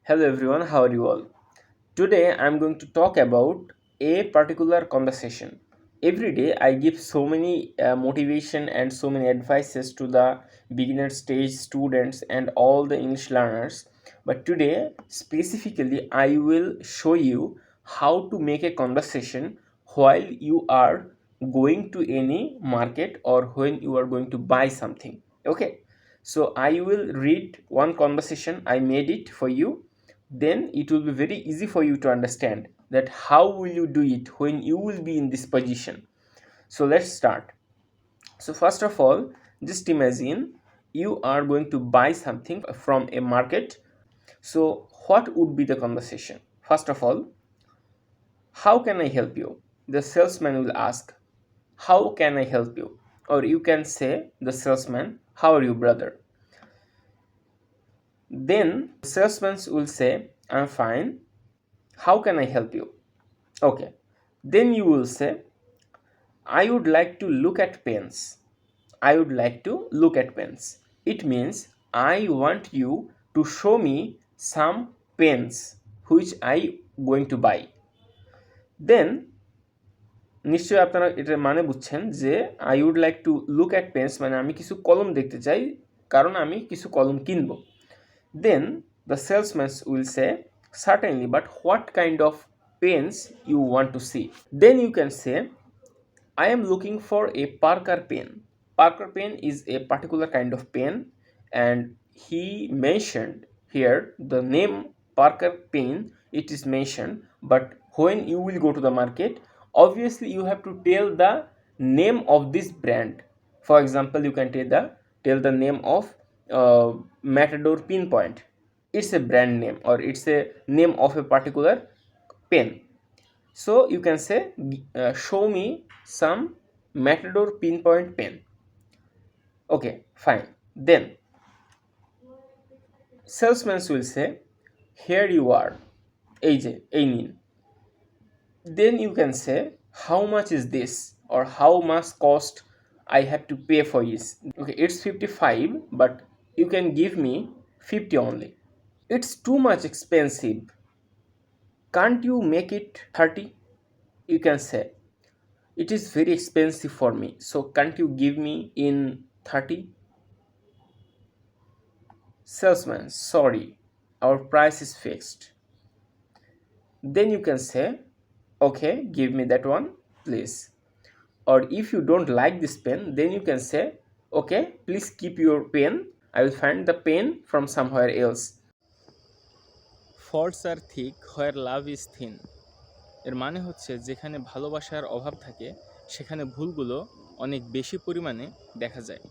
Hello everyone, how are you all? Today I'm going to talk about a particular conversation. Every day I give so many motivation and so many advices to the beginner stage students and all the English learners. But today specifically I will show you how to make a conversation while you are going to any market or when you are going to buy something. Okay, so I will read one conversation. I made it for you, then it will be very easy for you to understand that how will you do it when you will be in this position. So let's start. So first of all, just imagine you are going to buy something from a market. So what would be the conversation? First of all, how can I help you? The salesman will ask, how can I help you? Or you can say, the salesman, how are you, brother? Then salesman will say, I'm fine. How can I help you? Okay. Then you will say, I would like to look at pens. I would like to look at pens. It means I want you to show me some pens which I going to buy. Then নিশ্চয়ই আপনারা এটার মানে বুঝছেন যে I would like to look at pens মানে আমি কিছু কলম দেখতে চাই কারণ আমি কিছু কলম কিনবো। Then the salesman will say, certainly, but what kind of pens you want to see? Then you can say, I am looking for a Parker pen. Parker pen is a particular kind of pen, and he mentioned here the name Parker pen. It is mentioned, but when you will go to the market, obviously you have to tell the name of this brand. For example, you can tell the name of Matador Pinpoint. It's a brand name or it's a name of a particular pen. So you can say, show me some Matador Pinpoint pen. Okay, fine. Then salesman will say, here you are, এই নিন. Then you can say, how much is this or how much cost I have to pay for this. Okay, it's 55, but you can give me 50 only. It's too much expensive. Can't you make it 30? You can say, it is very expensive for me, so can't you give me in 30? Salesman, sorry, our price is fixed. Then you can say, okay, give me that one please. Or if you don't like this pen, then you can say, okay, please keep your pen, I will find the pen from somewhere else. Faults are thick where love is thin. এর মানে হচ্ছে যেখানে ভালোবাসার অভাব থাকে সেখানে ভুলগুলো অনেক বেশি পরিমাণে দেখা যায়।